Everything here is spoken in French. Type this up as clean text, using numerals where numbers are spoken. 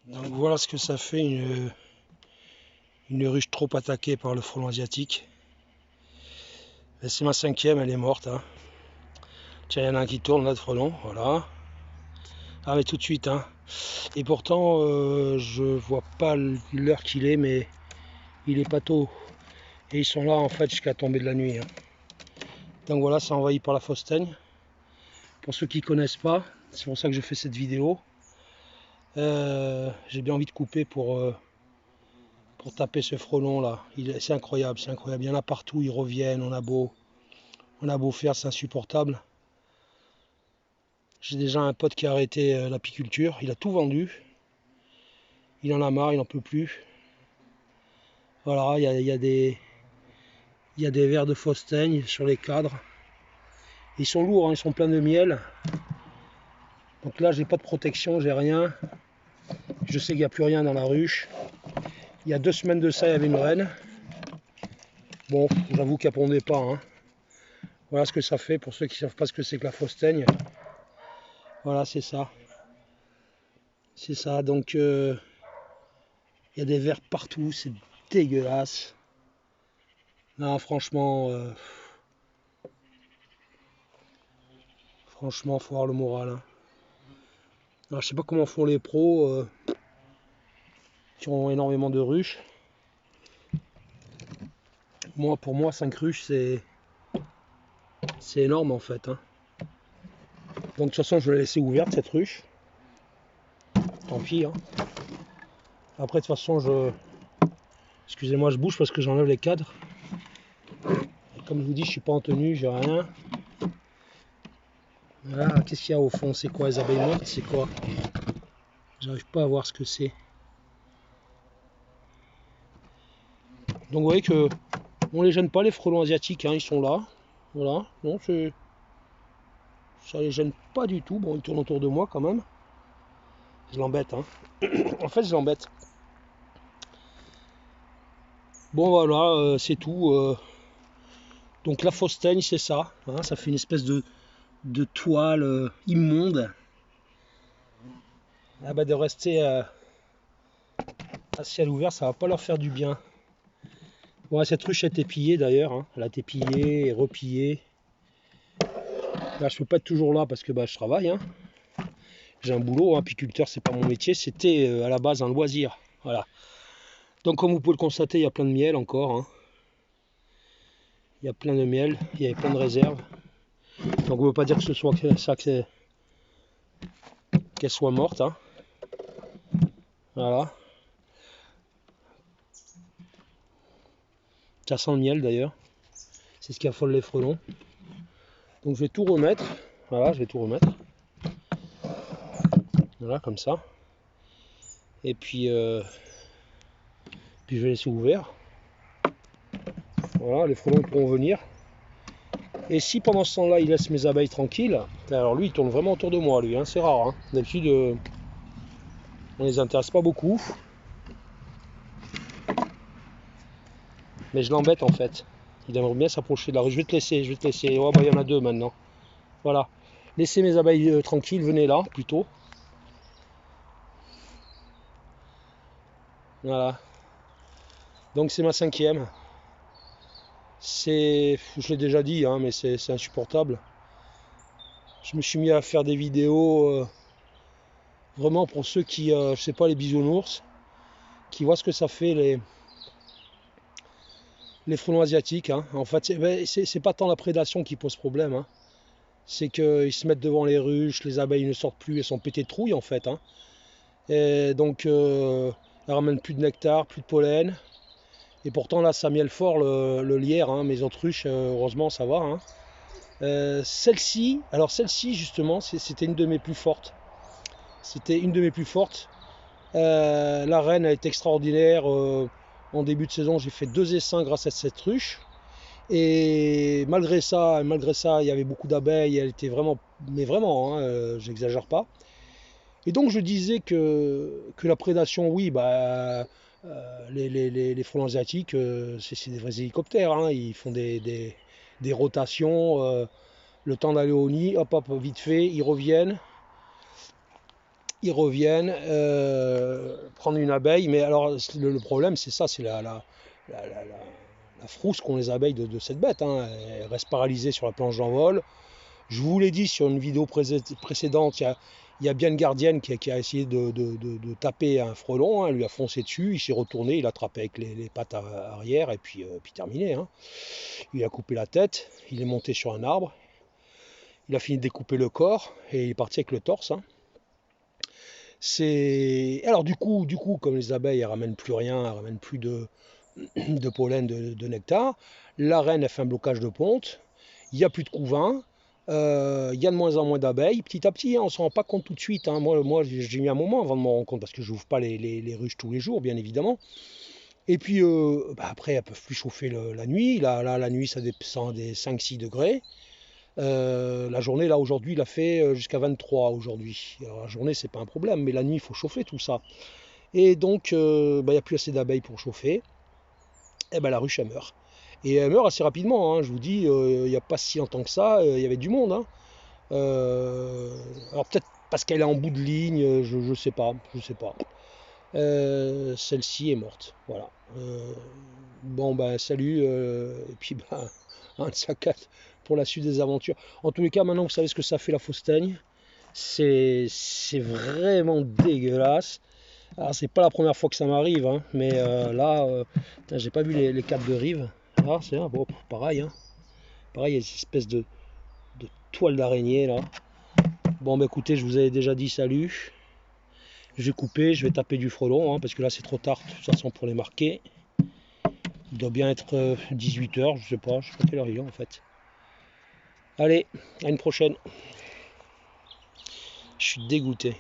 Donc voilà ce que ça fait une ruche trop attaquée par le frelon asiatique. C'est ma cinquième, elle est morte. Hein. Tiens, il y en a un qui tourne là de frelon, voilà. Ah mais tout de suite, hein. Et pourtant, je vois pas l'heure qu'il est, mais il est pas tôt. Et ils sont là en fait jusqu'à tomber de la nuit. Hein. Donc voilà, c'est envahi par la fausse teigne. Pour ceux qui ne connaissent pas, c'est pour ça que je fais cette vidéo. J'ai bien envie de couper pour taper ce frelon là. C'est incroyable, c'est incroyable. Il y en a partout, ils reviennent, on a beau faire, c'est insupportable. J'ai déjà un pote qui a arrêté l'apiculture, il a tout vendu. Il en a marre, il n'en peut plus. Voilà, il y a des vers de fausse teigne sur les cadres. Ils sont lourds, hein, ils sont pleins de miel. Donc là, j'ai pas de protection, j'ai rien. Je sais qu'il n'y a plus rien dans la ruche. Il y a 2 semaines de ça, il y avait une reine. Bon, j'avoue qu'elle pondait pas. Hein. Voilà ce que ça fait pour ceux qui ne savent pas ce que c'est que la fausse teigne. Voilà, c'est ça. C'est ça, donc il y a des vers partout, c'est dégueulasse. Non, franchement, faut avoir le moral. Hein. Alors, je sais pas comment font les pros qui ont énormément de ruches. Pour moi, 5 ruches, c'est énorme en fait. Hein. Donc de toute façon, je vais la laisser ouverte cette ruche. Tant pis. Hein. Après, de toute façon, excusez-moi, je bouge parce que j'enlève les cadres. Comme je vous dis, je suis pas en tenue, j'ai rien. Voilà, qu'est-ce qu'il y a au fond? C'est quoi les abeilles mortes? C'est quoi? J'arrive pas à voir ce que c'est. Donc vous voyez que on les gêne pas les frelons asiatiques, hein, ils sont là. Voilà, non, ça les gêne pas du tout. Bon, ils tournent autour de moi quand même. Je l'embête, hein. En fait, je l'embête. Bon voilà, c'est tout. Donc la fausse teigne, c'est ça. Hein, ça fait une espèce de toile immonde. Ah bah de rester à ciel ouvert, ça va pas leur faire du bien. Bon, cette ruche a été pillée d'ailleurs. Hein. Elle a été pillée et repillée. Là, je peux pas être toujours là parce que bah, je travaille. Hein. J'ai un boulot, hein. Apiculteur, c'est pas mon métier. C'était à la base un loisir. Voilà. Donc comme vous pouvez le constater, il y a plein de miel encore. Hein. Il y a plein de miel, il y avait plein de réserves. Donc on ne veut pas dire que ce soit ça qu'elle soit morte. Hein. Voilà. Ça sent le miel d'ailleurs. C'est ce qui affole les frelons. Donc je vais tout remettre. Voilà, je vais tout remettre. Voilà, comme ça. Et puis je vais laisser ouvert. Voilà, les frelons pourront venir. Et si pendant ce temps-là, il laisse mes abeilles tranquilles, alors lui, il tourne vraiment autour de moi, lui. Hein, c'est rare. Hein. D'habitude, on les intéresse pas beaucoup. Mais je l'embête en fait. Il aimerait bien s'approcher de la rue. Je vais te laisser. Oh, bah, il y en a 2 maintenant. Voilà. Laissez mes abeilles tranquilles, venez là, plutôt. Voilà. Donc c'est ma cinquième. Je l'ai déjà dit, hein, mais c'est insupportable. Je me suis mis à faire des vidéos vraiment pour ceux qui, je sais pas, les bisounours, qui voient ce que ça fait les frelons asiatiques. Hein. En fait, c'est pas tant la prédation qui pose problème. Hein. C'est qu'ils se mettent devant les ruches, les abeilles ne sortent plus, elles sont pétées de trouille en fait. Hein. Et donc, elles ramènent plus de nectar, plus de pollen. Et pourtant, là, ça miel fort le lierre. Hein. Mes autres ruches, heureusement, ça va. Hein. Celle-ci, justement, c'était une de mes plus fortes. C'était une de mes plus fortes. La reine a été extraordinaire. En début de saison, j'ai fait 2 essaims grâce à cette ruche. Et malgré ça, il y avait beaucoup d'abeilles. Elle était vraiment, mais vraiment, hein, j'exagère pas. Et donc je disais que la prédation, oui, bah, les frelons asiatiques, c'est des vrais hélicoptères. Hein. Ils font des rotations. Le temps d'aller au nid, hop, hop, vite fait, ils reviennent. ils reviennent prendre une abeille. Mais alors le problème c'est ça, c'est la- la- la- la frousse qu'ont les abeilles de cette bête, hein. Elles restent paralysées sur la planche d'envol. Je vous l'ai dit sur une vidéo précédente, il y a bien une gardienne qui a essayé de taper un frelon, hein, elle lui a foncé dessus, il s'est retourné, il l'a attrapé avec les pattes arrière et puis terminé, hein. Il a coupé la tête, il est monté sur un arbre, il a fini de découper le corps et il est parti avec le torse, hein. Alors du coup, comme les abeilles elles ramènent plus rien, elles ramènent plus de pollen, de nectar, la reine elle fait un blocage de ponte, il n'y a plus de couvain, il y a de moins en moins d'abeilles. Petit à petit, hein, on ne s'en rend pas compte tout de suite, hein. Moi j'ai mis un moment avant de m'en rendre compte parce que je n'ouvre pas les ruches tous les jours, bien évidemment. Et puis après, elles ne peuvent plus chauffer la nuit. Là, la nuit, ça descend des 5-6 degrés. La journée, là, aujourd'hui, il a fait jusqu'à 23 aujourd'hui. Alors, la journée, c'est pas un problème, mais la nuit, il faut chauffer tout ça. Et donc, il n'y a plus assez d'abeilles pour chauffer. Et ben, la ruche, elle meurt. Et elle meurt assez rapidement, hein. Je vous dis, il n'y a pas si longtemps que ça, il y avait du monde, hein. Alors peut-être parce qu'elle est en bout de ligne, je sais pas, je sais pas. Celle-ci est morte, voilà. Bon ben salut, et puis ben un de sa quatre pour la suite des aventures. En tous les cas, maintenant vous savez ce que ça fait la fausse teigne. C'est vraiment dégueulasse. Alors c'est pas la première fois que ça m'arrive, hein, mais là, putain, j'ai pas vu les capes de rive. Ah c'est bon, pareil, hein. Pareil, il y a cette espèce de toile d'araignée là. Bon bah écoutez, je vous avais déjà dit salut. Je vais couper, je vais taper du frelon, hein, parce que là c'est trop tard de toute façon pour les marquer. Il doit bien être 18 h, je sais pas quelle heure il est en fait. Allez, à une prochaine. Je suis dégoûté.